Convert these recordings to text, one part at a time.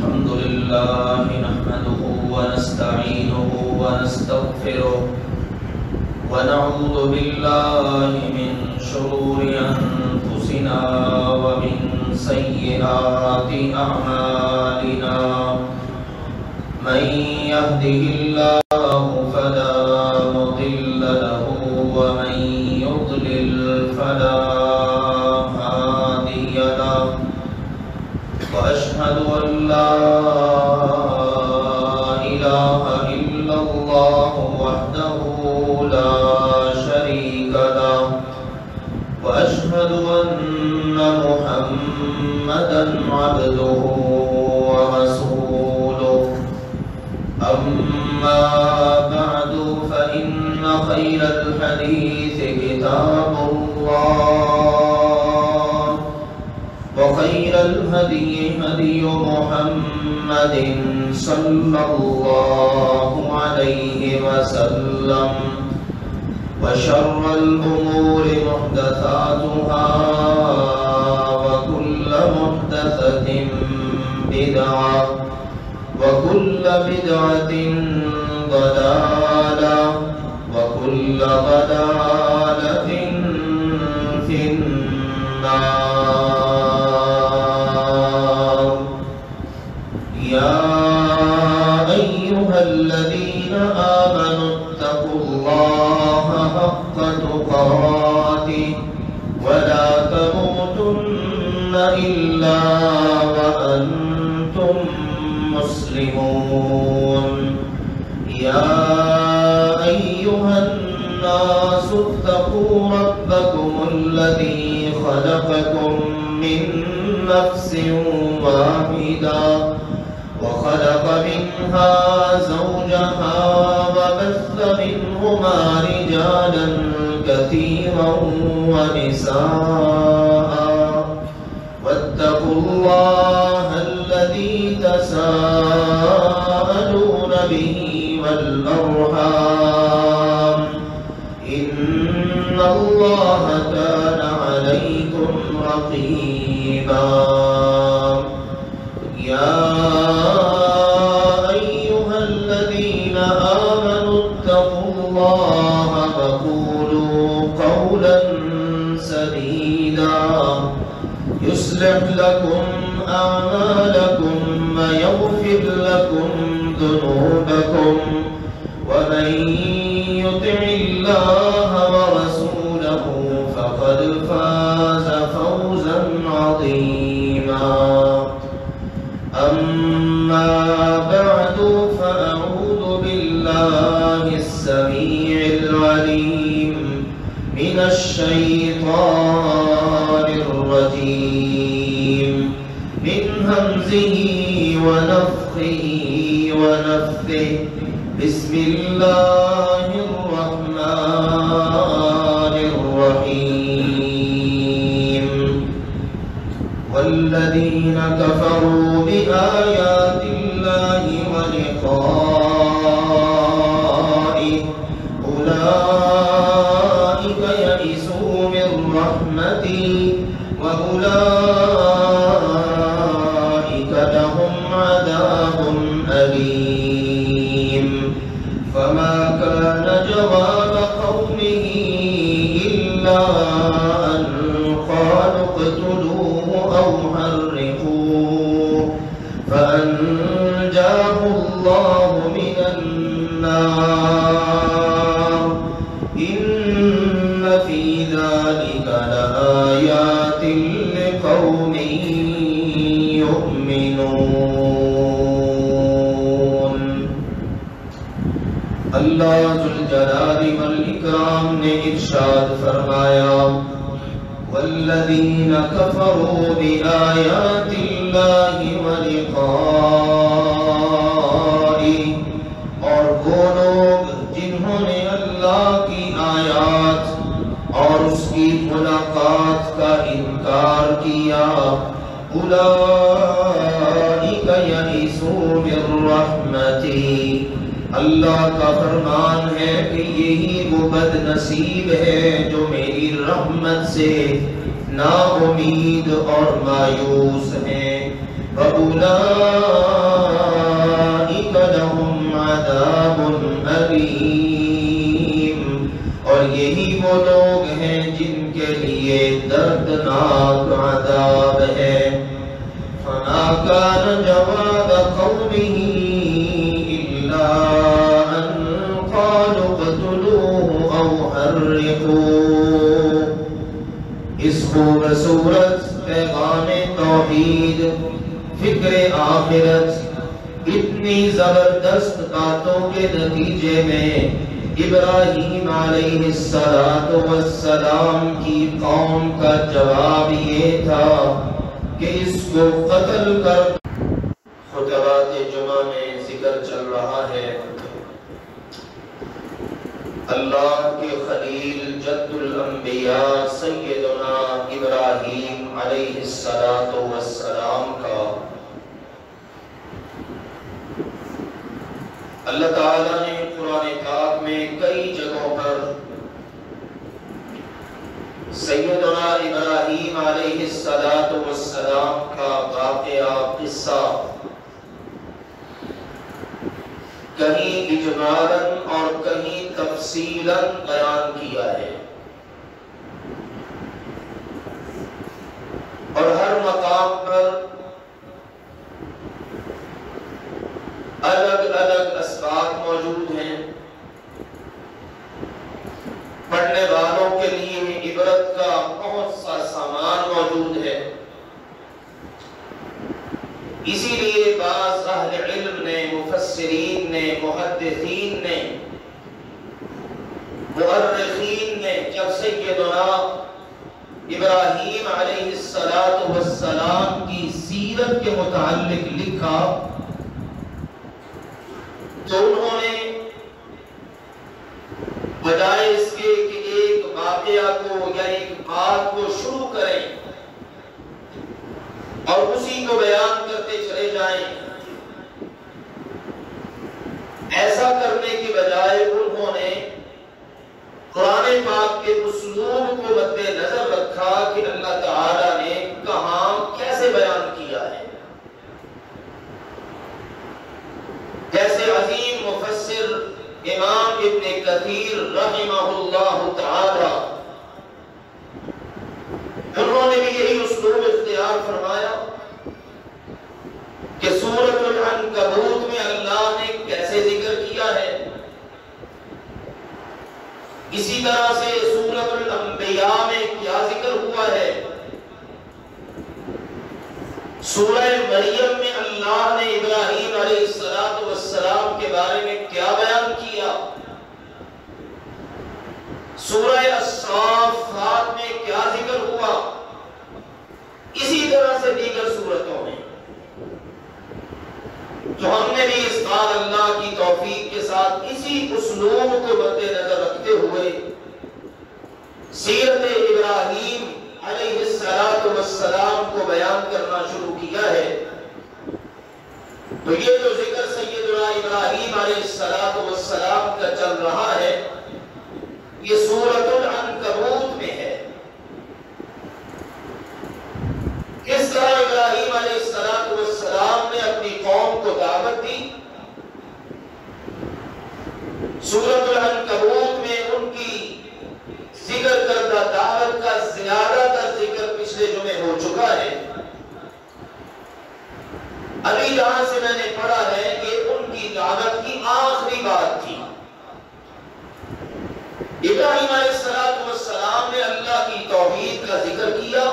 الحمد لله نحمده ونستعينه ونستغفره ونعوذ بالله من شرور أنفسنا ومن سيئات أعمالنا من يهده الله فلا مضل له ومن يضلل فلا هادي له وأشهد أن لا إله إلا الله وحده لا شريك له وأشهد أن محمدا عبده ورسوله أما بعد فإن خير الحديث كتاب الله وخير الهدي هدي محمد صلى الله عليه وسلم وشر الأمور محدثاتها وكل محدثة بدعة وكل بدعة ضلالة وكل ضلالة في النار يا أيها الذين آمنوا اتقوا الله حق تقاته ولا تموتن إلا وأنتم مسلمون يا أيها الناس اتقوا ربكم الذي خلقكم من نفس واحدة وخلق منها زوجها وبث منهما رجالا كثيرا ونساء واتقوا الله الذي تساءلون به والأرحام إن الله كان عليكم رقيبا يا أيها الذين آمنوا اتقوا الله وقولوا قولا سديدا يصلح لكم أعمالكم ويغفر لكم ذنوبكم ومن يطع الله ورسوله فقد فاز فوزا عظيما أما بعد فأعوذ بالله السميع العليم من الشيطان الرجيم من همزه ونفخه ونفثه بسم الله الرحمن الرحيم والذين كفروا بآيات الله ولقائه أولئك يئسوا من رحمتي وأولئك لهم عذاب أليم فما كان جواب قومه إلا أن قالوا اقتلوه أو حرقوه فأنجاه الله من النار إن في ذلك لآيات لقوم يؤمنون اللہ ذوالجلال والاکرام نے ارشاد فرمایا والذین کفروا بآیات اللہ ولقائه اور وہ لوگ جنہوں نے اللہ کی آیات اور اس کی ملاقات کا انکار کیا اولئک یئسوا من رحمتی اللہ کا فرمان ہے کہ یہی وہ بد نصیب ہے جو میری رحمت سے نا امید اور مایوس ہیں وَأُولَئِكَ لَهُمْ عَذَابٌ أَلِيمٌ، اور یہی وہ لوگ ہیں جن کے لیے دردناک عذاب ہے۔ فَمَا كَانَ جَوَابَ قَوْمِهِ إِلَّا أَن قَالُوا اقْتُلُوهُ أَوْ حَرِّقُوهُ۔ اس خوبصورت پیغام توحید، فکر آخرت، اتنی زبردست باتوں کے نتیجے میں ابراہیم علیہ السلام کی قوم کا جواب یہ تھا کہ اس کو قتل کر۔ خطبات جمعہ میں ذکر چل رہا ہے اللہ کے خلیل جد الانبیاء سیدنا ابراہیم علیہ السلام کا۔ اللہ تعالیٰ نے قرآن پاک میں کئی جگہوں پر سیدنا ابراہیم علیہ السلام کا واقعہ، قصہ کہیں اجمالاً اور کہیں تفصیلاً بیان کیا ہے، اور ہر مقام پر الگ الگ اسباق موجود ہیں۔ پڑھنے والوں کے لیے عبرت کا بہت سا سامان موجود ہے۔ اسی لیے بعض اہل علم نے، مفسرین نے، محدثین نے، مؤرخین نے جب سیدنا ابراہیم علیہ السلام کی سیرت کے متعلق لکھا تو انہوں نے بجائے اس کے کہ ایک واقعہ کو یا ایک بات کو شروع کریں اور اسی کو بیان کرتے چلے جائیں، ایسا کرنے کے بجائے انہوں نے قرآن پاک کے اسلوب کو مد نظر رکھا کہ اللہ تعالی نے کہاں کیسے بیان کیا ہے۔ جیسے عظیم مفسر امام ابن کثیر رحمہ اللہ تعالی، انہوں نے بھی یہی اسلوب اختیار فرمایا کہ سورۃ العنکبوت میں اللہ نے کیسے ذکر کیا ہے، اسی طرح سے سورۃ الانبیاء میں کیا ذکر ہوا ہے، سورہ مریم میں اللہ نے ابراہیم علیہ السلام کے بارے میں کیا بیان کیا، سورہ الصافات میں کیا ذکر ہوا، اسی طرح سے دیگر سورتوں میں۔ تو ہم نے بھی اس بار اللہ کی توفیق کے ساتھ اسی اسلوب کو مد نظر رکھتے ہوئے سیرت ابراہیم علیہ السلام کو بیان کرنا شروع کیا ہے۔ تو یہ جو ذکر سیدنا ابراہیم علیہ السلام کا چل رہا ہے، یہ سورۃ العنکبوت میں ہے۔ اس طرح ابراہیم علیہ السلام نے اپنی قوم کو دعوت دی۔ سورۃ العنکبوت میں ان کی ذکر کردہ دعوت کا زیادہ تر ذکر پچھلے جمعے ہو چکا ہے۔ ابھی جہاں سے میں نے پڑھا ہے کہ ان کی دعوت کی آخری بات تھی۔ ابراہیم علیہ السلام نے اللہ کی توحید کا ذکر کیا،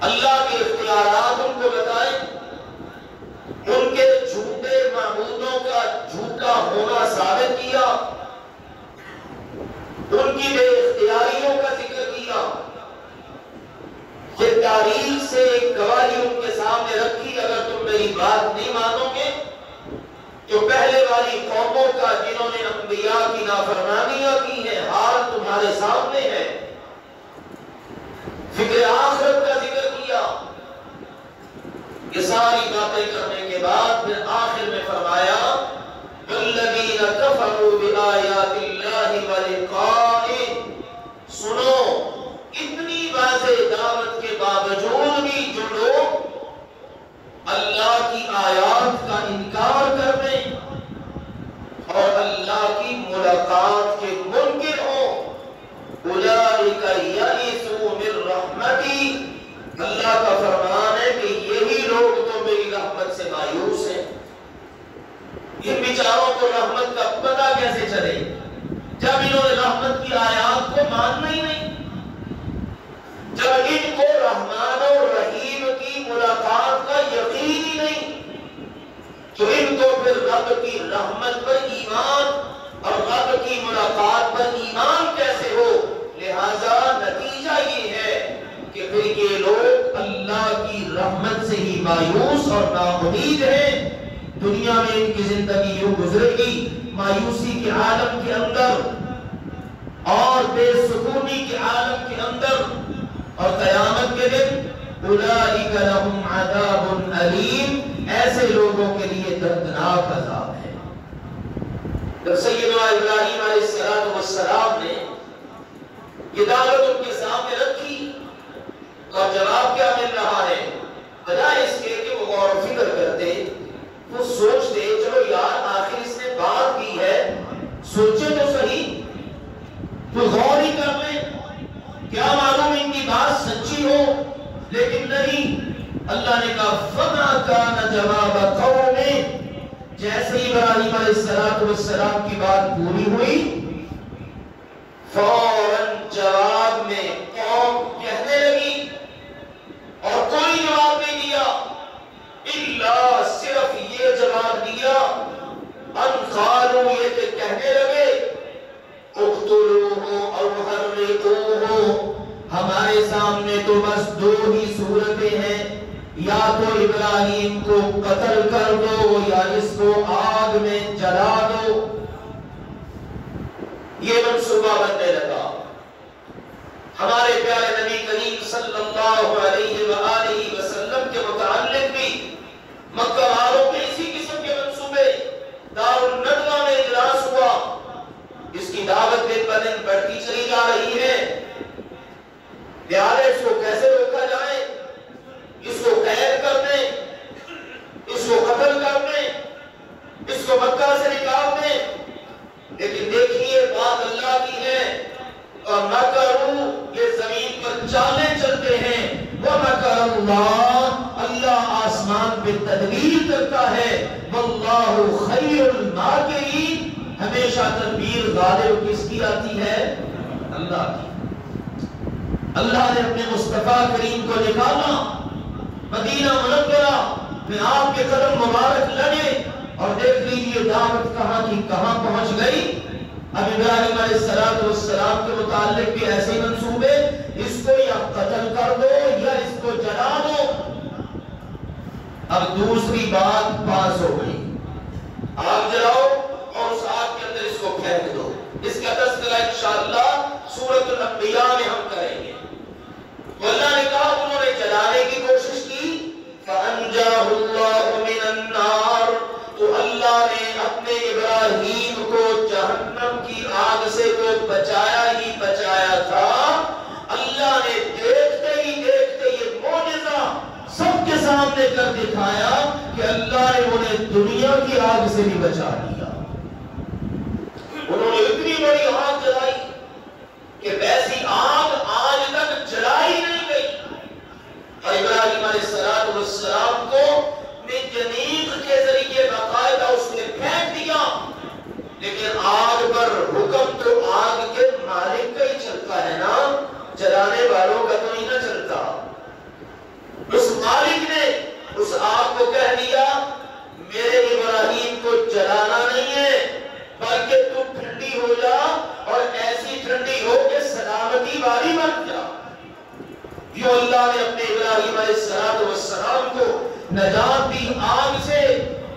اللہ کے اختیارات ان کو بتائے، ان کے جھوٹے معبودوں کا جھوٹا ہونا ثابت کیا، ان کی بے اختیاریوں کا ذکر کیا، یہ تاریخ سے ایک گواہی ان کے سامنے رکھی، اگر تم میری بات نہیں مانو گے تو پہلے والی قوموں کا جنہوں نے انبیاء کی نافرمانیاں کی ہیں حال تمہارے سامنے ہے۔ فکر آخرت کا ذکر کیا۔ یہ ساری باتیں کرنے کے بعد پھر آخر میں فرمایا الذین کفروا بآیات اللہ ولقائہ، سنو اتنی واضح دعوت کے باوجود بھی جو لوگ بیچاروں کو رحمت کا پتہ کیسے چلے جب انہوں نے رحمت کی آیات کو ماننا ہی نہیں، جب ان کو رحمان اور رحیم کی ملاقات کا یقین ہی نہیں، تو ان کو پھر رب کی رحمت پر ایمان اور رب کی ملاقات پر ایمان کیسے ہو؟ لہذا نتیجہ یہ ہے کہ پھر یہ لوگ اللہ کی رحمت سے ہی مایوس اور ناامید ہیں۔ دنیا میں ان کی زندگی یوں گزرے گی مایوسی کے عالم کے اندر اور بے سکونی کے عالم کے اندر، اور قیامت کے دن اولئک لہم عذاب علیم، ایسے لوگوں کے لیے دردناک عذاب ہے۔ جب سیدنا ابراہیم علیہ السلام نے یہ دعوت ان کے سامنے رکھی اور جواب کیا مل رہا ہے؟ بجائے اس کے کہ وہ غور و فکر کرتے، وہ سوچتے چلو یار آخر اس نے بات کی ہے، سوچے تو صحیح، تو غور ہی کر لیں، کیا معلوم ان کی بات سچی ہو، لیکن نہیں۔ اللہ نے کہا فَمَا كَانَ جَوَابَ قَوْمِهِ، جیسے ابراہیم علیہ السلام کی بات پوری ہوئی، فوراً جواب میں قوم کہنے لگی، اور کوئی جواب نہیں دیا الا صرف یہ جواب دیا ان قالوا، یہ کہ کہنے لگے اقتلوہ او حرقوہ، ہمارے سامنے تو بس دو ہی صورتیں ہیں، یا تو ابراہیم کو قتل کر دو یا اس کو آگ میں جلا دو۔ یہ منصوبہ بننے لگا۔ ہمارے پیارے نبی کریم صلی اللہ علیہ وآلہ وسلم کے متعلق بھی مکہ والوں کے اسی قسم کے منصوبے، دار الندوہ میں اجلاس ہوا، اس کی دعوت دن بدن بڑھتی چلی جا رہی ہے، لہذا اس کو کیسے روکا جائے، اس کو قید کر دیں، اس کو قتل کر دیں، اس کو مکہ سے نکال دیں۔ لیکن دیکھیے بات اللہ کی ہے، اور مکروا، یہ زمین پر چالیں چلتے ہیں، وَمَكَرَ اللَّهُ، اللہ آسمان پہ تدبیر کرتا ہے، وَاللَّهُ خَيْرُ الْمَاكِرِينَ، ہمیشہ تدبیر غالب کس کی آتی ہے؟ اللہ کی۔ اللہ نے اپنے مصطفیٰ کریم کو نکالا، مدینہ منورہ میں آپ کے قدم مبارک لگے، اور دیکھ لیجیے دعوت کہاں کی کہاں پہنچ گئی۔ اب ابراہیم علیہ السلام کے متعلق بھی ایسے ہی منصوبے، اس کو یا قتل کر دو یا اس کو جلا دو۔ اب دوسری بات پاس ہو گئی، آگ جلاؤ اور اس آگ کے اندر اس کو پھینک دو۔ اس کا تذکرہ انشاءاللہ سورۃ الانبیاء میں ہم کریں گے۔ اللہ نے کہا انہوں نے جلانے کی کوشش کی، فَأَنْجَاهُ اللَّهُ مِنَ النَّارِ، تو اللہ نے اپنے ابراہیم کو جہنم کی آگ سے تو بچایا ہی بچایا تھا، اللہ نے دیکھتے ہی دیکھتے یہ معجزہ سب کے سامنے کر دکھایا کہ اللہ نے انہیں دنیا کی آگ سے بھی بچا لیا۔ انہوں نے اتنی بڑی آگ جلائی کہ ویسی آگ آج تک جلائی نہیں گئی، اور ابراہیم علیہ السلام کو جنیق کے ذریعے باقاعدہ اس نے پھینک دیا، لیکن آگ پر حکم تو آگ کے مالک کا ہی چلتا ہے نا، جلانے والوں کا تو نہیں نہ چلتا۔ اس مالک نے اس آگ کو کہہ دیا میرے ابراہیم کو جلانا نہیں ہے، بلکہ تو ٹھنڈی ہو جا، اور ایسی ٹھنڈی ہو کہ سلامتی والی بن جا۔ جو اللہ نے اپنے ابراہیم علیہ السلام کو نجات دی آگ سے،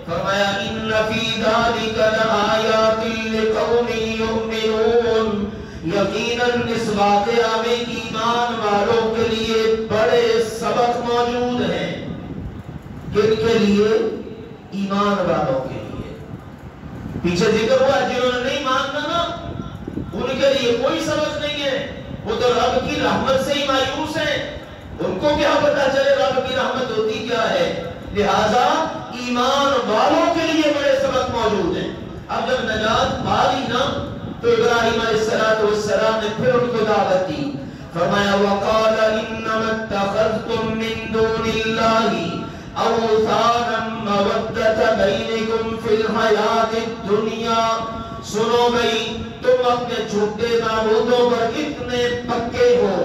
فرمایا ان فی ذلک لآیات لقوم یؤمنون، یقیناً اس واقعہ میں ایمان والوں کے لیے بڑے سبق موجود ہیں۔ کن کے لیے؟ ایمان والوں کے لیے۔ پیچھے ذکر ہوا جنہوں نے نہیں ماننا نا، ان کے لیے کوئی سبق نہیں ہے، وہ تو رب کی رحمت سے ہی مایوس ہیں، ان کو کیا پتا چلے رب کی رحمت ہوتی کیا ہے۔ لہذا ایمان والوں کے لیے بڑے سبق موجود ہیں۔ اب جب نجات پا لی نا، تو ابراہیم علیہ السلام نے پھر ان کو دعوت دی، فرمایا وَقَالَ إِنَّمَا اتَّخَذْتُم مِّن دُونِ اللَّهِ أَوْثَانًا المودۃ بینکم فی الحیاۃ الدنیا، سنو بھائی تم اپنے جھوٹے معبودوں پر اتنے پکے ہو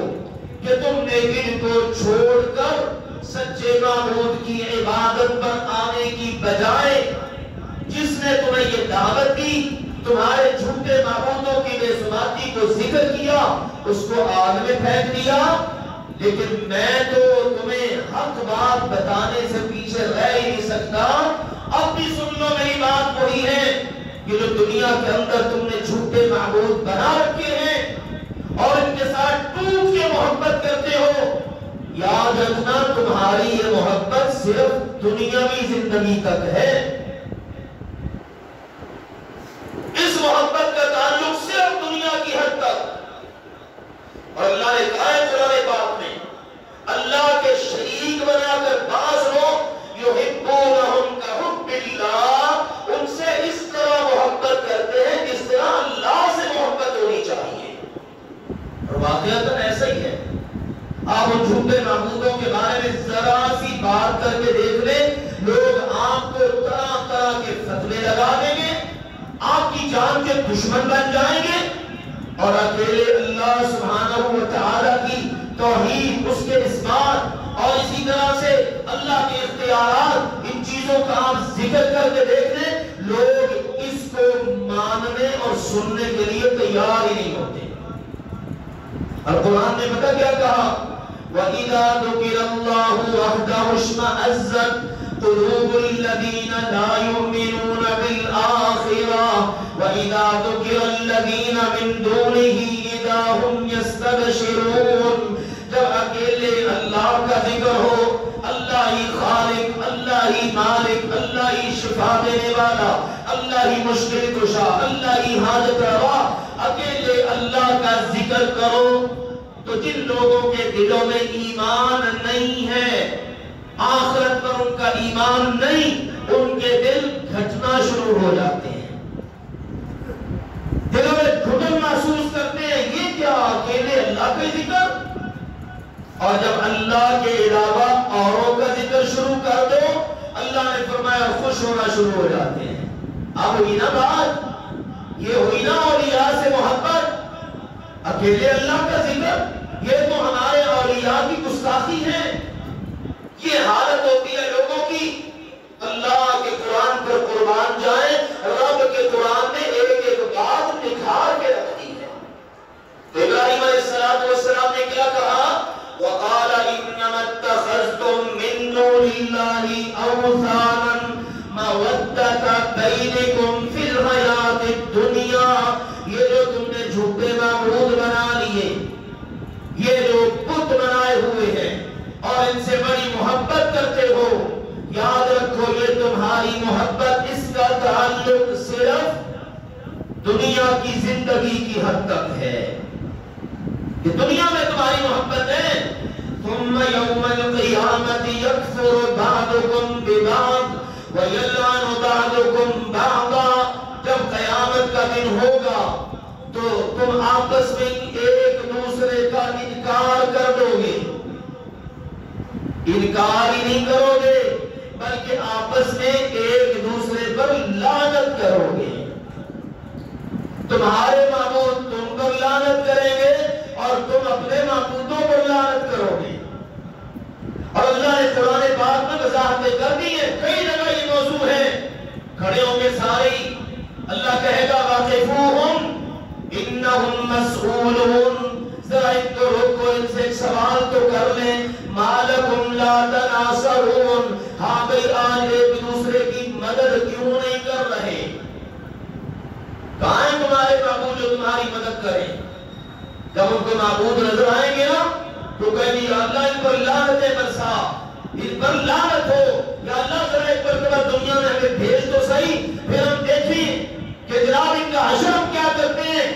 کہ تم نے ان کو چھوڑ کر سچے معبود کی عبادت پر آنے کی بجائے جس نے تمہیں یہ دعوت دی تمہارے جھوٹے معبودوں کی بے ثباتی کو ذکر کیا اس کو آگ میں پھینک دیا، لیکن میں تو تمہیں حق بات بتانے سے پیچھے رہ ہی نہیں سکتا۔ اب بھی سن لو میری بات وہی ہے کہ جو دنیا کے اندر تم نے جھوٹے معبود بنا رکھے ہیں اور ان کے ساتھ ٹوٹ کے محبت کرتے ہو، یاد رکھنا تمہاری یہ محبت صرف دنیاوی زندگی تک ہے، اس محبت کا تعلق صرف دنیا کی حد تک۔ اور اللہ نے کہا ہے قرآن پاک میں اللہ کے شریک بنا کر بعض لوگ یحبونہم کحب اللہ، ان سے اس طرح محبت کرتے ہیں جس طرح اللہ سے محبت ہونی چاہیے، اور واقعتاً ایسا ہی ہے۔ آپ ان جھوٹے معبودوں کے بارے میں ذرا سی بات کر کے دیکھ لیں، لوگ آپ کو طرح طرح کے فتوے لگا دیں گے، آپ کی جان کے دشمن بن جائیں گے، اور اکیلے اللہ سبحانہ و تعالی کی توحید، اس کے اثبات اور اسی طرح سے اللہ کے اختیارات، ان چیزوں کا آپ ذکر کر کے دیکھ لیں، لوگ اس کو ماننے اور سننے کے لیے تیار ہی نہیں ہوتے۔ اور قرآن نے پتہ کیا کہا؟ وَإِذَا ذُكِرَ اللَّهُ وَحْدَهُ اشْمَأَزَّتْ قُلُوبُ الَّذِينَ لَا يُؤْمِنُونَ بِالْآخِرَةِ وَإِذَا ذُكِرَ الَّذِينَ مِن دُونِهِ إِذَا هُمْ يَسْتَبْشِرُونَ، جب اکیلے اللہ کا ذکر ہو، اللہ ہی خالق، اللہ ہی مالک، اللہ ہی شفا دینے والا، اللہ ہی مشکل کشا، اللہ ہی حاجت روا، اکیلے اللہ کا ذکر کرو تو جن لوگوں کے دلوں میں ایمان نہیں ہے، آخرت پر ان کا ایمان نہیں، ان کے دل گھٹنا شروع ہو جاتے ہیں، دلوں میں گھٹن محسوس کرتے ہیں، یہ کیا اکیلے اللہ کا ذکر؟ اور جب اللہ کے علاوہ اوروں کا ذکر شروع کر دو، اللہ نے فرمایا خوش ہونا شروع ہو جاتے ہیں۔ اب ہوئی نا بات، یہ ہوئی نا اولیاء سے محبت، اکیلے اللہ کا ذکر، یہ تو ہمارے اولیاء کی گستاخی ہے۔ یہ حالت ہوتی ہے لوگوں کی، اللہ کے قرآن پر قربان جائیں، رب کے قرآن نے ایک ایک بات نکھار کے رکھ دی ہے۔ ابراہیم علیہ السلام نے کیا کہا؟ وَقَالَ إِنَّمَا اتَّخَذْتُم مِّن دُونِ اللَّهِ أَوْثَانًا مَوَدَّةَ بَيْنِكُمْ فِي الْحَيَاةِ الدُّنْيَا، یہ جو تم نے جھوٹے معبود بنا لیے، یہ جو بت بنائے ہوئے ہیں اور ان سے بڑی محبت کرتے ہو، یاد رکھو یہ تمہاری محبت، اس کا تعلق صرف دنیا کی زندگی کی حد تک ہے، کہ دنیا میں تمہاری محبت ہے۔ ثم یوم القیامت یکفر بعضکم ببعض ویلعن بعضکم بعضا، جب قیامت کا دن ہوگا تو تم آپس میں ایک دوسرے کا انکار کر دو گے، انکار ہی نہیں کرو گے بلکہ آپس میں ایک دوسرے پر لعنت کرو گے، تمہارے معبود تم پر لعنت کریں گے اور تم اپنے معبودوں پر لعنت کرو گے۔ اور اللہ نے قرآن پاک میں وضاحتیں کر دی ہیں، کئی جگہ یہ موضوع ہے، کھڑے ہوں گے سارے، اللہ کہے گا واقفوہم انہم مسئولون، ذرا ان کو روکو، ان سے ایک سوال تو کر لیں، مالکم لا تناصرون، ہاں بھئی آج ایک دوسرے کی مدد کیوں نہیں کر رہے؟ کہاں ہیں تمہارے معبود جو تمہاری مدد کریں؟ جب ان کو معبود نظر آئیں گے نا تو کہیں گے اللہ ان پر لعنتیں برسا، ان پر لعنت ہو، یا اللہ ذرا ایک مرتبہ دنیا میں ہمیں بھیج تو صحیح، پھر ہم دیکھیں کہ جناب ان کا حشر ہم کیا کرتے ہیں۔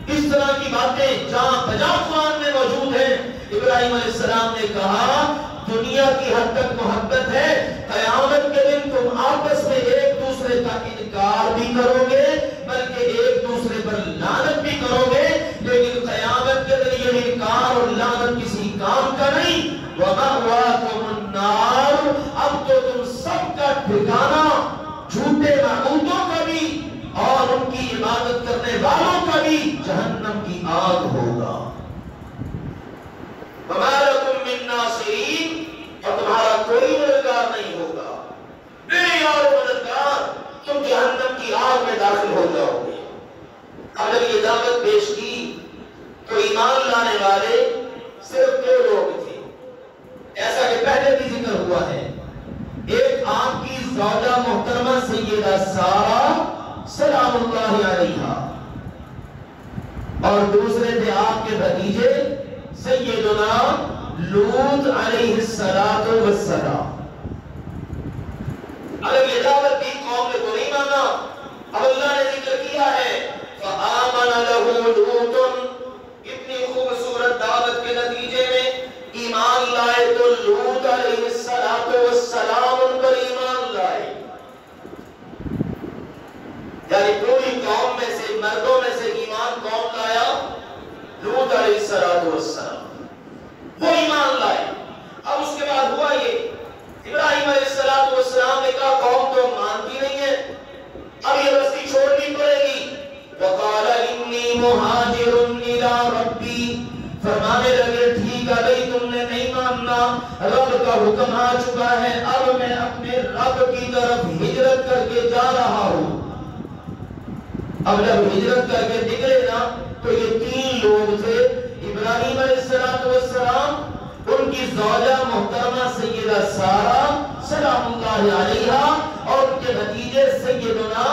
اس طرح کی باتیں جہاں بجا قرآن میں موجود ہیں۔ ابراہیم علیہ السلام نے کہا دنیا کی حد تک محبت ہے، قیامت کے دن تم آپس میں ایک دوسرے کا انکار بھی کرو گے بلکہ ایک دوسرے پر لعنت بھی کرو گے، لیکن قیامت کے دن یہ انکار اور لعنت کسی کام کا نہیں۔ وَمَأْوَاكُمُ النَّارُ، اب تو تم سب کا ٹھکانہ آگ ہوگا. وَمَا لَكُم مِّن نَاصِرِينَ، اور تمہارا کوئی مددگار نہیں ہوگا. بے یار و مددگار، تم جہنم کی آگ میں داخل ہو جاؤ گے. اگر یہ دعوت پیش کی تو ایمان لانے والے صرف 2 لوگ تھے، ایسا کہ پہلے بھی ذکر ہوا ہے. ایک آپ کی زوجہ محترمہ سیدہ سارہ سلام اللہ علیہا، اور دوسرے تھے آپ کے بھتیجے سیدنا لوط علیہ السلام. اگر یہ دعوت دی قوم نے کو نہیں مانا، اب اللہ نے ذکر کیا ہے فآمن لہ لوط، اتنی خوبصورت دعوت کے نتیجے میں ایمان لائے تو لوط علیہ السلام ان پر ایمان لائے. یعنی پوری قوم میں سے، مردوں میں سے ایمان کون لایا؟ لوط علیہ السلام، وہ ایمان لائے. اب اس کے بعد ہوا یہ، ابراہیم علیہ السلام نے کہا قوم تو مانتی نہیں ہے، اب یہ بستی چھوڑنی پڑے گی. وقال انی مہاجر الی ربی، فرمانے لگے ٹھیک ہے بھئی تم نے نہیں ماننا، رب کا حکم آ چکا ہے، اب میں اپنے رب کی طرف ہجرت کر کے جا رہا ہوں. اب جب ہجرت کر کے نکلے نا تو یہ 3 لوگ تھے، ابراہیم علیہ السلام، ان کی زوجہ محترمہ سیدہ سارہ سلام اللہ علیہا، اور ان کے بھتیجے سیدنا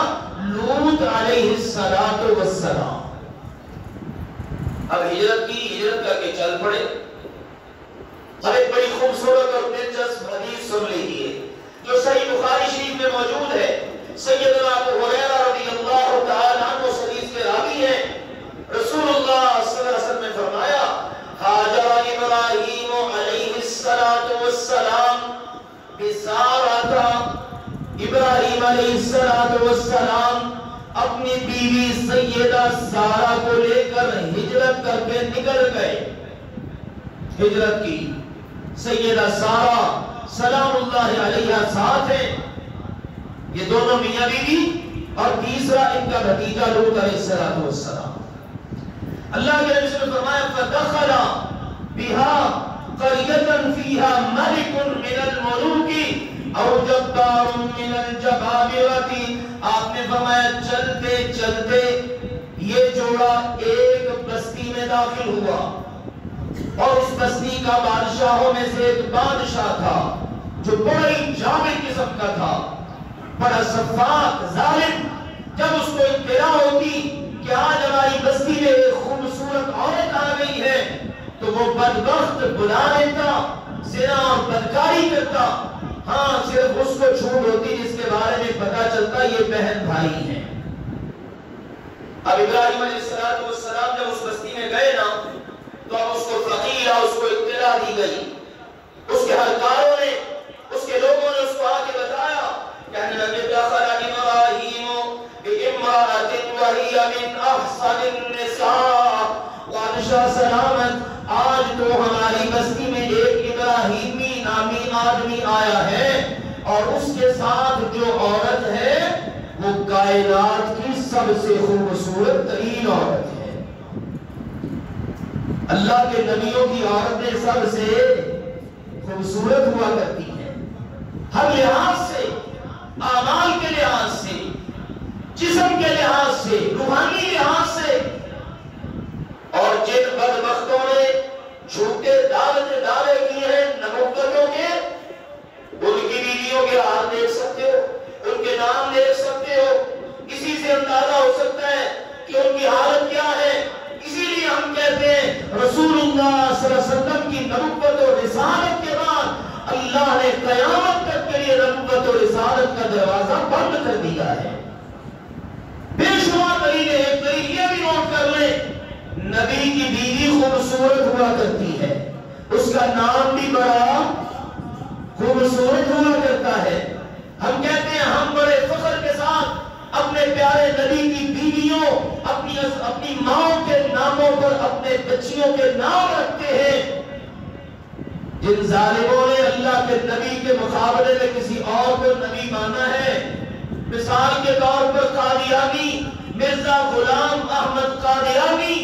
لوط علیہ السلام. اب ہجرت کر کے چل پڑے. اب ایک بڑی خوبصورت اور دلچسپ حدیث سن لیجیے جو صحیح بخاری شریف میں موجود ہے. سیدنا ابو ہریرہ رضی اللہ تعالی عنہ اس حدیث کے راوی ہیں. رسول اللہ صلی اللہ علیہ وسلم نے فرمایا ہاجر ابراہیم علیہ السلام بسارہ، ابراہیم علیہ السلام اپنی بیوی سیدہ سارہ کو لے کر ہجرت کر کے نکل گئے. ہجرت کی. سیدہ سارہ سلام اللہ علیہ ساتھ ہیں، یہ دونوں میاں بیوی، اور تیسرا ان کا بھتیجا لوط علیہ السلام. اللہ کے نبی نے فرمایا فدخل بها قرية فيها ملك من الملوك او جبار من الجبابرة. آپ نے فرمایا چلتے چلتے یہ جوڑا ایک بستی میں داخل ہوا، اور اس بستی کا بادشاہوں میں سے ایک بادشاہ تھا جو بڑی جابر قسم کا تھا، بڑا سفاک ظالم. جب اس کو اطلاع ہوتی کہ آج ہماری بستی میں ایک خوبصورت عورت آ گئی ہے تو وہ بدبخت بلا لیتا، زنا اور بدکاری کرتا. ہاں صرف اس کو چھوٹ ہوتی جس کے بارے میں پتا چلتا یہ بہن بھائی ہیں. اب ابراہیم علیہ السلام جب اس بستی میں گئے نا تو اب اس کو فقیرہ، اس کو اطلاع دی گئی. اس کے ہلکاروں نے، اس کے لوگوں نے اس کو آ کے بتایا کہنے لگے دخل ابراہیم بامرأة وهي من احسن النساء. بادشاہ سلامت، آج تو ہماری بستی میں ایک ابراہیمی نامی آدمی آیا ہے، اور اس کے ساتھ جو عورت ہے وہ کائنات کی سب سے خوبصورت ترین عورت ہے. اللہ کے نبیوں کی عورتیں سب سے خوبصورت ہوا کرتی ہیں، ہر لحاظ سے، اعمال کے لحاظ سے، جسم کے لحاظ سے، روحانی لحاظ سے. اور جن بدبختوں نے جھوٹے دعوے کیے ہیں نبوتوں کے، ان کی بیویوں کے ہاتھ دیکھ سکتے ہو، ان کے نام دیکھ سکتے ہو، اسی سے اندازہ ہو سکتا ہے کہ ان کی حالت کیا ہے. اسی لیے ہم کہتے ہیں رسول اللہ صلی اللہ علیہ وسلم کی نبوت و رسالت کے بعد اللہ نے قیامت تک کے لیے نبوت و رسالت کا دروازہ بند کر دیا ہے. بے شمار دلیلیں، ایک دلیل یہ بھی نوٹ کر لیں، نبی کی بیوی خوبصورت ہوا کرتی ہے، اس کا نام بھی بڑا خوبصورت ہوا کرتا ہے. ہم کہتے ہیں ہم بڑے فخر کے ساتھ اپنے پیارے نبی کی بیویوں، اپنی ماں کے ناموں پر اپنے بچیوں کے نام رکھتے ہیں. جن ظالموں نے اللہ کے نبی کے مقابلے میں کسی اور کو نبی مانا ہے، مثال کے طور پر قادیانی، مرزا غلام احمد قادیانی،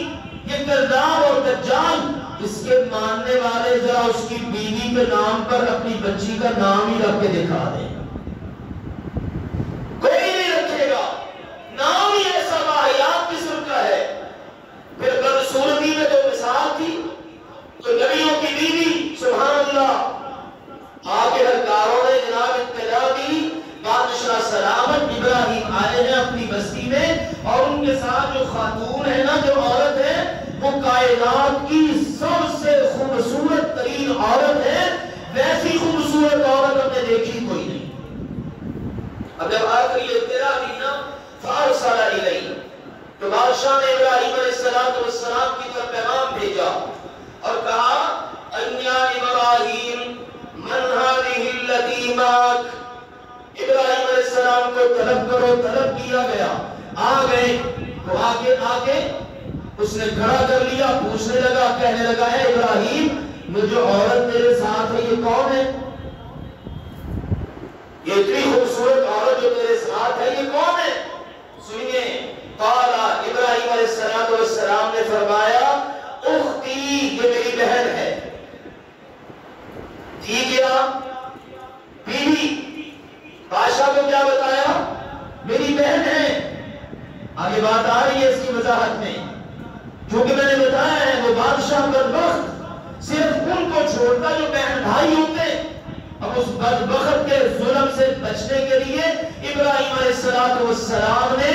یہ کذاب اور دجال، اس کے ماننے والے ذرا اس کی بیوی کے نام پر اپنی بچی کا نام ہی رکھ کے دکھا دیں، کوئی نہیں رکھے گا، نام ہی ایسا واحیات قسم کا ہے۔ پھر بدصورتی میں تو مثال تھی، تو نبیوں کی بیوی سبحان اللہ آگے ہرکاروں نے جناب اطلاع دی، بادشاہ سلامت ابراہیم آئے ہیں اپنی بستی میں، اور ان کے ساتھ جو خاتون ہے نا، جو عورت ہے، وہ کائنات کی سب سے خوبصورت ترین عورت ہے، ویسی خوبصورت عورت ہم نے دیکھی کوئی نہیں۔ اب جب آخری اطلاع دی نا، فارسل الیہ، تو بادشاہ نے ابراہیم علیہ السلام کی طرف پیغام بھیجا اور کہا انیا ابراہیم من هذه التي معك، ابراہیم علیہ السلام کو طلب کرو، طلب کیا گیا، آ گئے تو آگے اس نے کھڑا کر لیا، پوچھنے لگا، کہنے لگا ہے ابراہیم یہ جو عورت تیرے ساتھ ہے یہ کون ہے؟ یہ اتنی خوبصورت عورت جو تیرے ساتھ ہے یہ کون ہے؟ سنیے، قال ابراہیم علیہ السلام نے فرمایا اختی، یہ میری بہن ہے۔ تھی کیا؟ بیوی۔ بادشاہ کو کیا بتایا؟ میری بہن ہے۔ آگے بات آ رہی ہے اس کی وضاحت میں، کیونکہ میں نے بتایا ہے وہ بادشاہ بدبخت صرف ان کو چھوڑتا جو بہن بھائی ہوتے۔ اب اس بدبخت کے ظلم سے بچنے کے لیے ابراہیم علیہ السلام نے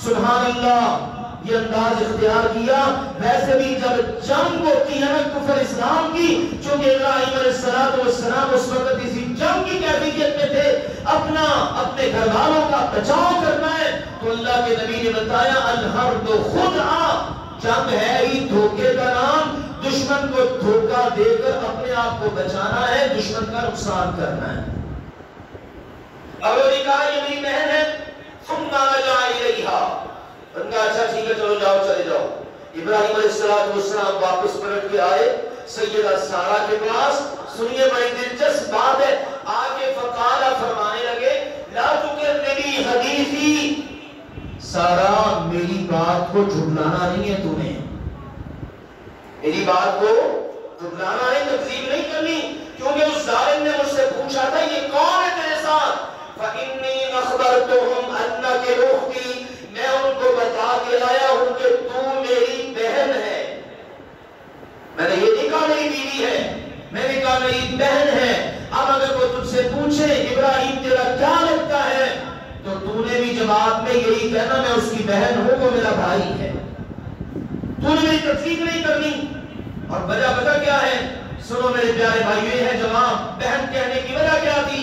سبحان اللہ یہ انداز اختیار کیا۔ ویسے بھی جب جنگ ہوتی ہے نا کفر اسلام کی، چونکہ ابراہیم علیہ السلام اس وقت اسی جنگ کی کیفیت میں تھے، اپنے گھر والوں کا بچاؤ کرنا ہے، تو اللہ کے نبی نے بتایا الحرب خدعہ، جنگ ہے ہی دھوکے کا نام، دشمن کو دھوکہ دے کر اپنے آپ کو بچانا ہے، دشمن کا نقصان کرنا ہے۔ اب وہ نے کہا یہ میری بہن ہے، ثم رجع الیہا، ان کا اچھا ٹھیک ہے چلو جاؤ چلے جاؤ۔ ابراہیم علیہ السلام واپس پلٹ کے آئے سیدہ سارہ کے پاس۔ سنیے بڑی دلچسپ بات ہے، آگے فقال فرمانے لگے لا تکذبی حدیثی، سارہ میری بات کو جھٹلانا نہیں ہے، تو نے میری بات کو جھٹلانا نہیں، تکذیب نہیں کرنی، کیونکہ اس ظالم نے مجھ سے پوچھا تھا یہ کون ہے تیرے ساتھ؟ فَإِنِّي أَخْبَرْتُهُمْ أَنَّكِ أُخْتِي، میں ان کو بتا کے لایا ہوں کہ تو میری بہن ہے۔ میں نے یہ نہیں کہا میری بیوی ہے، میں نے کہا میری بہن ہے۔ اب اگر وہ تجھ سے پوچھے ابراہیم تیرا کیا لگتا ہے، تو تو نے بھی جواب میں یہی کہنا میں اس کی بہن ہوں، وہ میرا بھائی ہے، تو نے میری تکذیب نہیں کرنی۔ اور وجہ کیا ہے؟ سنو میرے پیارے بھائیو، یہ ہے جواب بہن کہنے کی وجہ کیا تھی؟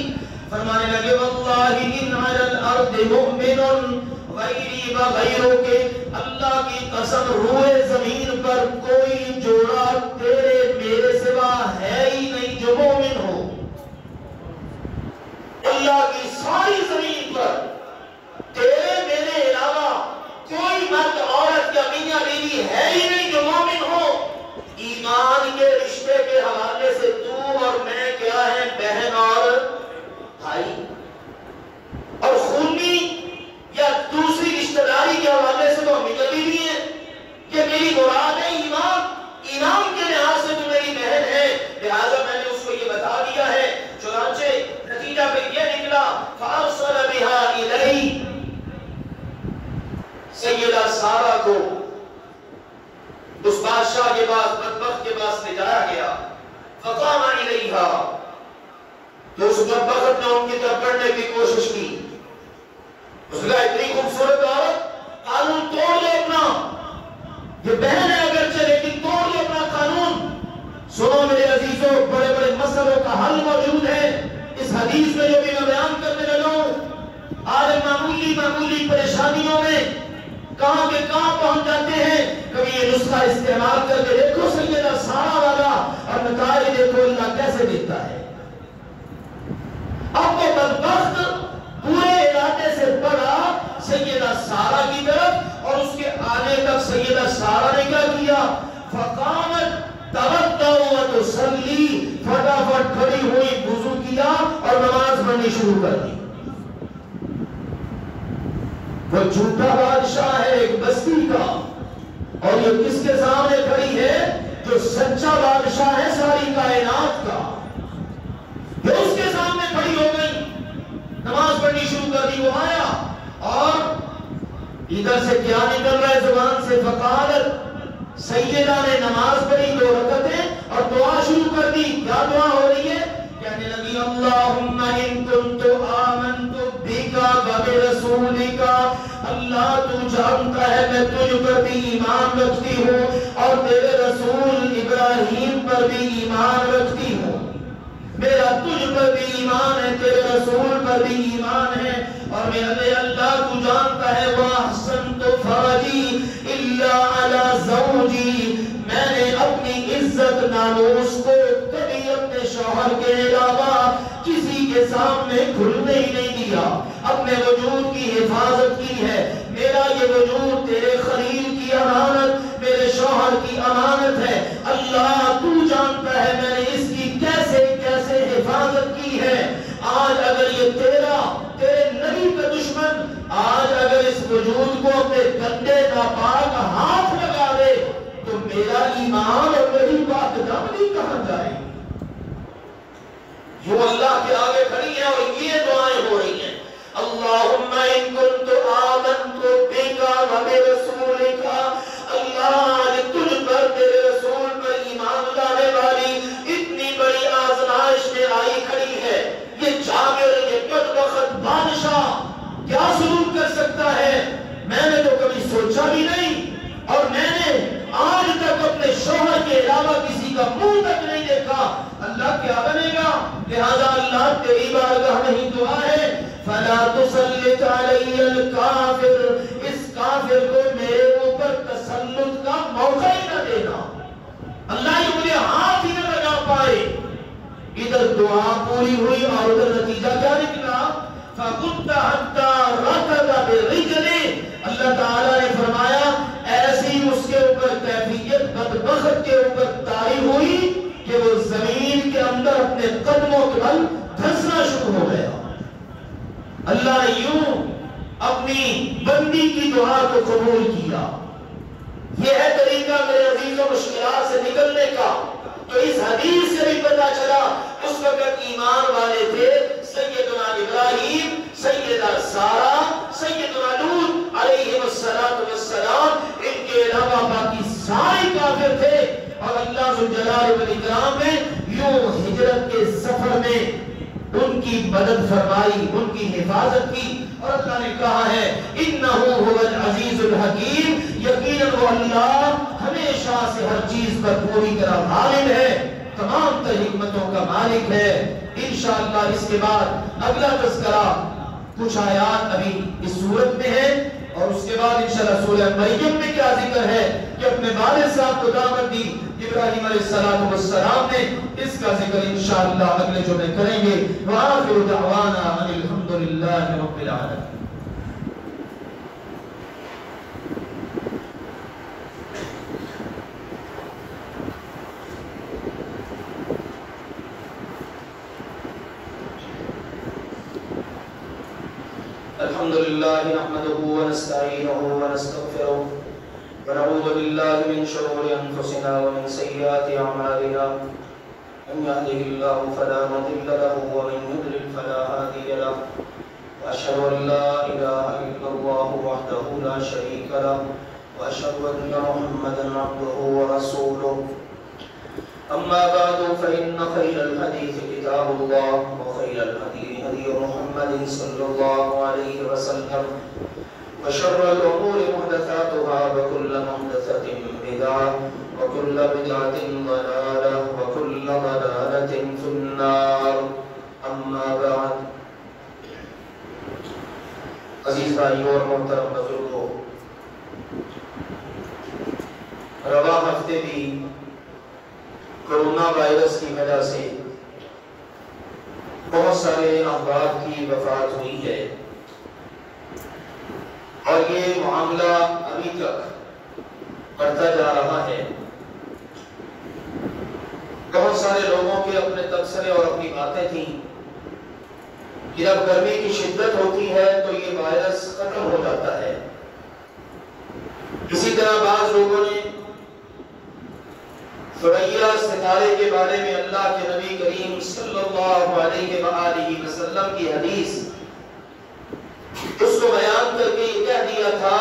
فرمانے لگے واللہ ان علی الارض مؤمن غیری و غیروں کے، اللہ کی قسم روئے زمین پر کوئی جوڑا تیرے میرے سوا ہے ہی نہیں جو مومن ہو۔ اللہ کی ساری زمین پر تیرے میرے علاوہ کوئی مرد عورت یا میاں بیوی ہے ہی نہیں جو مومن ہو۔ ایمان کے رشتے کے حوالے سے تو اور میں کیا ہے؟ بہن اور بھائی، اور خونی یا دوسری رشتہ داری کے حوالے سے تو ہم کبھی بھی ہیں۔ یہ میری مراد ہے ایمان کے لحاظ سے تو میری بہن ہے، لہذا میں نے اس کو یہ بتا دیا ہے۔ چنانچہ نتیجہ پہ یہ نکلا فارسل بها الیہ، سیدہ سارہ کو اس بادشاہ کے پاس بدبخت کے پاس لے جایا گیا۔ فقام الیہا، تو اس بدبخت نے ان کی طرف بڑھنے کی کوشش کی۔ اس نے کہا اتنی خوبصورت عورت، قانون توڑ لو اپنا، یہ بہن ہے اگرچہ لیکن توڑ لو اپنا قانون۔ سنو میرے عزیزوں، بڑے بڑے مسئلوں کا حل موجود ہے اس حدیث میں جو بھی میں بیان کرنے لگا ہوں۔ آج معمولی پریشانیوں میں کہاں کے کہاں پہنچ جاتے ہیں۔ کبھی یہ نسخہ استعمال کر کے دیکھو سیدہ سارہ والا، اور نتائج دیکھو اللہ کیسے دیتا ہے۔ اب وہ بدبخت پورے علاقے سے بڑھا سیدہ سارہ کی طرف، اور اس کے آنے تک سیدہ سارہ نے کیا کیا؟ فقامت توضأ وتصلی، فٹافٹ کھڑی ہوئی، وضو کیا اور نماز پڑھنی شروع کر دی۔ وہ جھوٹا بادشاہ ہے ایک بستی کا، اور یہ کس کے سامنے کھڑی ہے؟ جو سچا بادشاہ ہے ساری کائنات کا، یہ اس کے سامنے کھڑی ہو گئی، نماز پڑھنی شروع کر دی۔ وہ آیا اور ادھر سے کیا نکل رہا ہے زبان سے؟ فقالت، سیدہ نے نماز پڑھی 2 رکعتیں اور دعا شروع کر دی۔ کیا دعا ہو رہی ہے؟ کہنے لگی اللہم ان کنت آمنت بکا وبرسولکا، اللہ تو جانتا ہے میں تجھ پر بھی ایمان رکھتی ہوں اور تیرے رسول ابراہیم پر بھی ایمان رکھتی ہوں، میرا تجھ پر بھی ایمان ہے، تیرے رسول پر بھی ایمان ہے، اور میرے اللہ تو جانتا ہے وَأَحْسَنْتُ فَرَجِي إِلَّا عَلَى زَوْجِي، میں نے اپنی عزت ناموس کو کبھی اپنے شوہر کے علاوہ کسی کے سامنے کھلنے ہی نہیں دیا، اپنے وجود کی حفاظت کی ہے، میرا یہ وجود تیرے خلیل کی امانت، میرے شوہر کی امانت ہے، اللہ تو جانتا ہے میں نے اس کی کیسے کیسے حفاظت کی ہے۔ آج اگر یہ تیرے نبی کا دشمن آج اگر اس وجود کو اپنے گندے ناپاک ہاتھ لگا دے تو میرا ایمان اور میری پاک دامنی کہاں جائے؟ جو اللہ کے آگے کھڑی ہے اور یہ دعائیں ہو رہی ہیں، اللہم ان کنت آمنت بکا وبرسولکا، اللہ آج تجھ پر تیرے رسول پر ایمان لانے والی اتنی بڑی آزمائش میں آئی کھڑی ہے، یہ جابر یہ بدبخت بادشاہ کیا سلوک کر سکتا ہے؟ میں نے تو کبھی سوچا بھی نہیں، اور میں نے آج تک اپنے شوہر کے علاوہ کسی کا منہ تک نہیں دیکھا، اللہ کیا بنے گا؟ لہذا اللہ تیری بارگاہ میں ہی دعا ہے فَلَا تُسَلِّطْ عَلَيَّ الْكَافِرِ، اس کافر کو میرے اوپر تسلط کا موقع ہی نہ دینا، اللہ یہ مجھے ہاتھ ہی نہ لگا پائے۔ ادھر دعا پوری ہوئی اور ادھر نتیجہ کیا نکلا؟ فَقُدَّ حَتَّى رَكَضَ بِرِجْلِهِ، اللہ تعالیٰ نے فرمایا ایسی اس کے اوپر کیفیت بدبخت کے اوپر طاری ہوئی کہ وہ زمین کے اندر اپنے قدموں کے بل دھسنا شروع ہو گیا۔ اللہ نے یوں اپنی بندی کی دعا کو قبول کیا۔ یہ ہے طریقہ میرے عزیزوں مشکلات سے نکلنے کا۔ تو اس حدیث سے بھی پتا چلا اس وقت ایمان والے تھے سیدنا ابراہیم، سیدہ سارہ، سیدنا لوط علیہ السلام، ان کے علاوہ باقی سارے کافر تھے، اور اللہ ذوالجلال والاکرام نے یوں ہجرت کے سفر میں ان کی مدد فرمائی، ان کی حفاظت کی، اور اللہ نے کہا ہے انہو هو العزیز الحکیم، یقیناً وہ اللہ ہمیشہ سے ہر چیز پر پوری طرح غالب ہے، تمام تر حکمتوں کا مالک ہے۔ انشاءاللہ اس کے بعد اگلا تذکرہ کچھ آیات ابھی اس صورت میں ہے، اور اس کے بعد انشاءاللہ سورہ مریم میں کیا ذکر ہے کہ اپنے والد صاحب کو دعوت دی ابراہیم علیہ السلام نے، اس کا ذکر انشاءاللہ اگلے جمعے کریں گے۔ وآخر دعوانا ان الحمدللہ رب العالمین۔ الحمدللہ نحمده ونستعینه ونستغفره ونعوذ بالله من شرور انفسنا ومن سیئات اعمالنا، من يهده الله فلا مضل له ومن يضلل فلا هادي له، واشهد ان لا اله الا الله وحده لا شريك له، واشهد ان محمدا عبده ورسوله، اما بعد فان خير الحديث كتاب الله وخير الهدي هدي محمد صلى الله عليه وسلم، وشر الأمور محدثاتها وكل محدثة بدعة وكل بدعة ضلالة وكل ضلالة في النار، أما بعد۔ عزیز بھائیوں اور محترم بزرگوں، رواں ہفتے بھی کرونا وائرس کی وجہ سے بہت سارے احباب کی وفات ہوئی ہے، اور یہ معاملہ ابھی تک بڑھتا جا رہا ہے۔ بہت سارے لوگوں کے اپنے تبصرے اور اپنی باتیں تھیں کہ جب گرمی کی شدت ہوتی ہے تو یہ وائرس ختم ہو جاتا ہے، اسی طرح بعض لوگوں نے ثریا ستارے کے بارے میں اللہ کے نبی کریم صلی اللہ علیہ وآلہ وسلم کی حدیث اس کو بیان کر کے یہ کہہ دیا تھا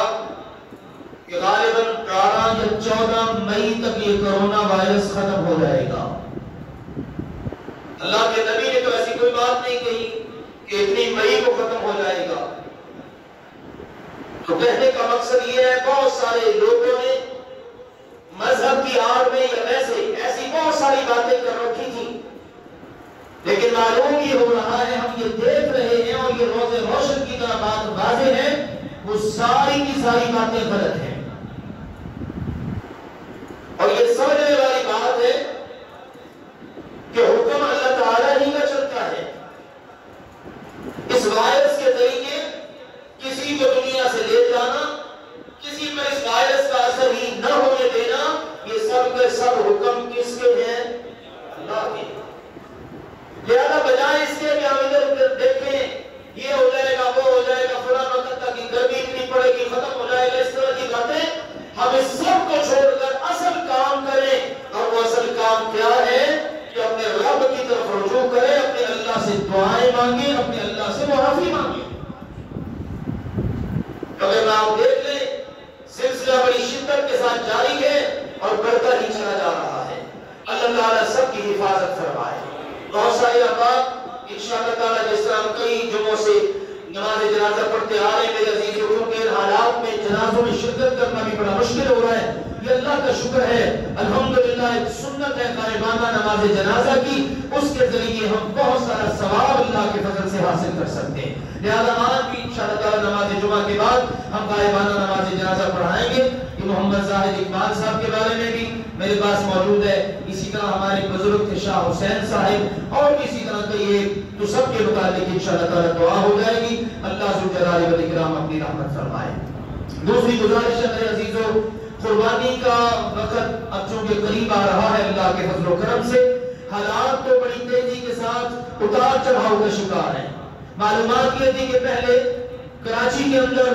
کہ غالباً 18 یا 14 مئی تک یہ کرونا وائرس ختم ہو جائے گا۔ اللہ کے نبی نے تو ایسی کوئی بات نہیں کہی کہ اتنی مئی کو ختم ہو جائے گا۔ تو کہنے کا مقصد یہ ہے بہت سارے لوگوں نے مذہب کی آڑ میں یا ویسے ایسی بہت ساری باتیں کر رکھی تھی، لیکن معلوم یہ ہو رہا ہے، ہم یہ دیکھ رہے ہیں اور یہ روز روشن کی طرح بات واضح ہے، وہ ساری کی ساری باتیں غلط ہیں۔ اور یہ سمجھنے والی بات ہے کہ حکم اللہ تعالیٰ ہی کا چلتا ہے۔ اس وائرس کے ذریعے کسی کو دنیا سے لے جانا، کسی پر اس وائرس کا اثر ہی نہ ہونے دینا، یہ سب کے سب حکم کس کے ہیں؟ اللہ کے۔ لہذا بجائے اس کے کہ ہم ادھر ادھر دیکھیں یہ ہو جائے گا وہ ہو جائے گا فلاں وقت تک گرمی اتنی پڑے گی ختم ہو جائے گا، اس طرح کی باتیں، ہم اس سب کو چھوڑ کر اصل کام کریں۔ اور وہ اصل کام کیا ہے کہ اپنے رب کی طرف رجوع کریں، اپنے اللہ سے دعائیں مانگیں، اپنے اللہ سے معافی مانگیں۔ اگر آپ دیکھ لیں سلسلہ بڑی شدت کے ساتھ جاری ہے اور بڑھتا ہی چلا جا رہا ہے۔ اللہ تعالیٰ سب کی حفاظت فرمائے۔ بہت سارے احباب انشاءاللہ تعالیٰ جس طرح ہم کئی جمعوں سے نماز جنازہ پڑھتے آ رہے ہیں، میرے عزیزوں کیونکہ ان حالات میں جنازوں میں شرکت کرنا بھی بڑا مشکل ہو رہا ہے، یہ اللہ کا شکر ہے، الحمدللہ ایک سنت ہے غائبانہ نماز جنازہ کی، اس کے ذریعے ہم بہت سارا ثواب اللہ کے فضل سے حاصل کر سکتے ہیں۔ لہذا آج بھی انشاءاللہ تعالیٰ نماز جمعہ کے بعد ہم غائبانہ نماز جنازہ پڑھائیں گے۔ یہ محمد زاہد اقبال صاحب کے بارے میں بھی میرے پاس موجود ہے، اسی طرح ہمارے بزرگ تھے شاہ حسین صاحب، اور بھی اسی طرح کئی ایک، تو سب کے متعلق انشاءاللہ تعالیٰ دعا ہو جائے گی، اللہ ذوالجلال والاکرام اپنی رحمت فرمائے۔ دوسری گزارش ہے میرے عزیزوں، قربانی کا وقت اب چونکہ قریب آ رہا ہے، اللہ کے فضل و کرم سے حالات تو بڑی تیزی کے ساتھ اتار چڑھاؤ کا شکار ہیں۔ معلومات یہ تھی کہ پہلے کراچی کے اندر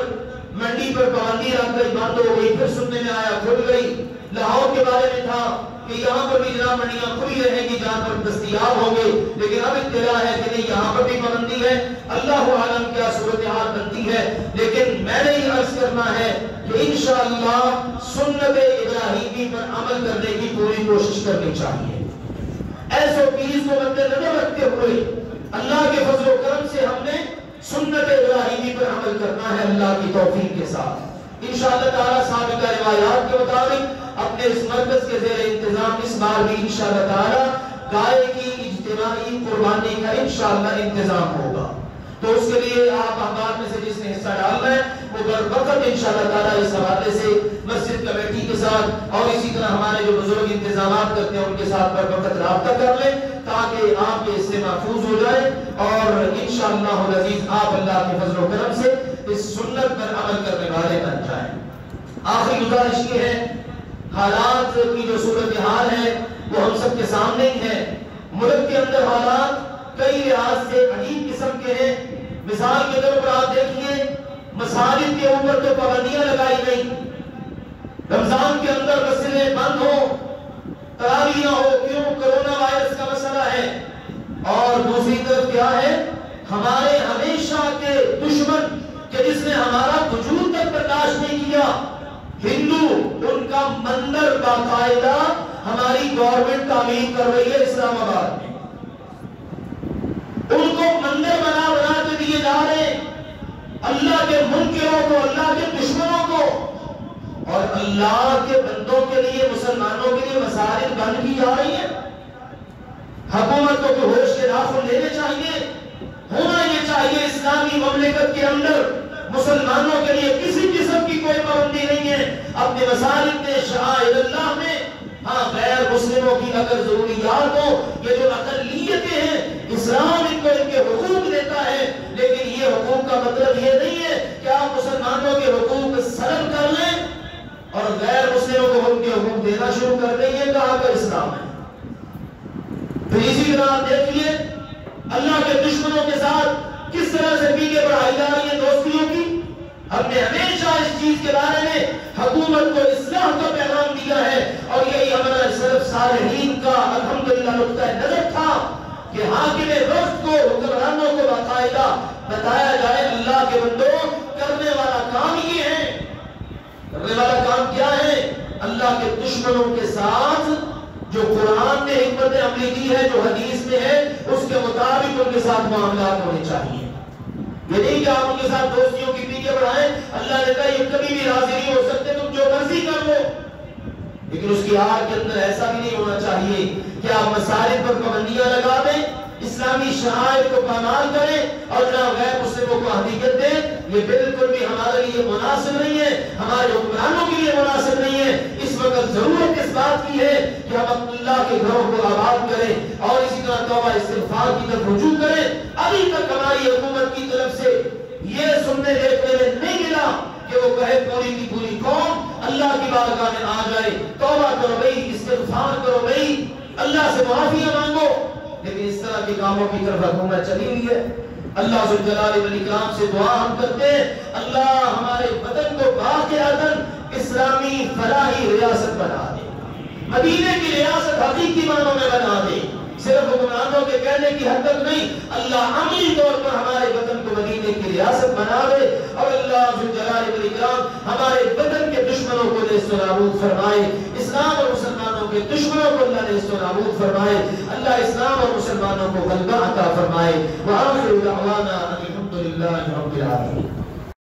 منڈی پر پابندی رکھ گئی، بند ہو گئی، پھر سننے میں آیا کھل گئی۔ لاہور کے بارے میں تھا کہ یہاں پر بھی جناب منڈیاں کھلی رہیں گی جہاں پر دستیاب ہوں گے، لیکن اب اطلاع ہے کہ نہیں یہاں پر بھی پابندی ہے۔ اللہ عالم کیا صورتحال بنتی ہے، لیکن میں نے یہ عرض کرنا ہے کہ انشاءاللہ سنت ابراہیمی پر عمل کرنے کی پوری کوشش کرنی چاہیے۔ SOPs کو مد نظر رکھتے ہوئے اللہ کے فضل و کرم سے ہم نے سنت ابراہیمی پر عمل کرنا ہے اللہ کی توفیق کے ساتھ۔ انشاءاللہ تعالیٰ سابقہ روایات کے مطابق اپنے اس مرکز کے زیر انتظام اس بار بھی انشاءاللہ تعالیٰ گائے کی اجتماعی قربانی کا انشاءاللہ انتظام ہوگا۔ تو اس کے لیے آپ احباب میں سے جس نے حصہ ڈالنا ہے وہ بر وقت انشاءاللہ تعالیٰ اس حوالے سے مسجد کمیٹی کے ساتھ اور اسی طرح ہمارے جو بزرگ انتظامات کرتے ہیں ان کے ساتھ بر وقت رابطہ کر لیں تاکہ آپ کے اس سے محفوظ ہو جائے اور انشاءاللہ العزیز آپ اللہ کے فضل و کرم سے اس سنت پر عمل کرنے والے بن جائیں۔ آخری گزارش یہ ہے، حالات کی جو صورتحال ہے وہ ہم سب کے سامنے ہی ہے۔ ملک کے اندر حالات کئی لحاظ سے عجیب قسم کے ہیں۔ مثال کے طور پر آپ دیکھیے مساجد کے اوپر تو پابندیاں لگائی گئی، رمضان کے اندر مسجدیں بند ہو، تراویح نہ ہو، کیوں؟ کرونا وائرس کا مسئلہ ہے۔ اور دوسری طرف کیا ہے، ہمارے ہمیشہ کے دشمن کہ جس نے ہمارا وجود تک برداشت نہیں کیا، ہندو، ان کا مندر باقاعدہ ہماری گورنمنٹ تعمیر کر رہی ہے اسلام آباد میں، ان کو مندر بنا بنا کے دیے جا رہے ہیں، اللہ کے منکروں کو، اللہ کے دشمنوں کو، اور اللہ کے بندوں کے لیے، مسلمانوں کے لیے مساجد بند کی جا رہی ہیں۔ حکومت کو ہوش کے ناخن لینے چاہیے، ہونا یہ چاہیے اسلامی مملکت کے اندر مسلمانوں کے لیے کسی قسم کی کوئی پابندی نہیں ہے۔ اپنے مساجد میں، شعائر اللہ میں، ہاں غیر مسلموں کی اگر ضروریات ہو، یہ جو اقلیتیں ہیں اسلام ان کو ان کے حقوق دیتا ہے، لیکن یہ حقوق کا مطلب یہ نہیں ہے کہ آپ مسلمانوں کے حقوق سلب کر لیں اور غیر مسلموں کو ان کے حقوق دینا شروع کر دیں۔ یہ کہاں کا اسلام ہے؟ پھر اسی طرح آپ دیکھیے اللہ کے دشمنوں کے ساتھ کس طرح سے پیچھے بڑھائی جا رہی ہے دوستیوں کی۔ ہم نے ہمیشہ اس چیز کے بارے میں حکومت کو اصلاح کا پیغام دیا ہے، اور یہی ہمارا سلف صالحین کا الحمدللہ نقطہ نظر تھا کہ حاکم وقت کو، حکمرانوں کو باقاعدہ بتایا جائے اللہ کے بندوں کرنے والا کام یہ ہے۔ کرنے والا کام کیا ہے؟ اللہ کے دشمنوں کے ساتھ جو قرآن نے حکمت عملی دی ہے، جو حدیث میں ہے، اس کے مطابق ان کے ساتھ معاملات ہونے چاہیے۔ یہ نہیں کہ آپ ان کے ساتھ دوستیوں کی پیٹیں بڑھائیں، اللہ نے کہا یہ کبھی بھی راضی نہیں ہو سکتے، تم جو مرضی کر لو، لیکن اس کی آڑ کے اندر ایسا بھی نہیں ہونا چاہیے کہ آپ مساجد پر پابندیاں لگا دیں، اسلامی شعائر کو پامال کریں اور نہ غیر مسلموں کو حقیقت دیں۔ یہ بالکل بھی ہمارے لیے مناسب نہیں ہے، ہمارے حکمرانوں کے لیے مناسب نہیں ہے۔ اس وقت ضرورت اس بات کی ہے کہ ہم اللہ کے گھروں کو آباد کریں اور اسی طرح توبہ استغفار کی طرف رجوع کریں۔ ابھی تک ہماری حکومت کی طرف سے یہ سننے دیکھنے میں نہیں ملا کہ وہ کہے پوری کی پوری قوم اللہ کی بارگاہ میں آ جائے، توبہ کرو بھائی، استغفار کرو بھائی، اللہ سے معافیاں مانگو، لیکن اس طرح کے کاموں کی طرف حکومت چلی ہوئی ہے۔ اللہ ذوالجلال والاکرام سے دعا ہم کرتے ہیں، اللہ ہمارے وطن کو باقیاتاً اسلامی فلاحی ریاست بنا دے، مدینے کی ریاست حقیقی معنوں میں بنا دے، صرف حکمرانوں کے کہنے کی حد تک نہیں، اللہ عملی طور پر ہمارے وطن کو مدینے کی ریاست بنا دے، اور اللہ ذوالجلال والاکرام ہمارے وطن کے دشمنوں کو نیست و نابود فرمائے، اسلام اور مسلمانوں کے دشمنوں کو اللہ نیست و نابود فرمائے، اللہ اسلام اور مسلمانوں کو غلبہ عطا فرمائے۔ وآخر دعوانا الحمدللہ رب العالمین۔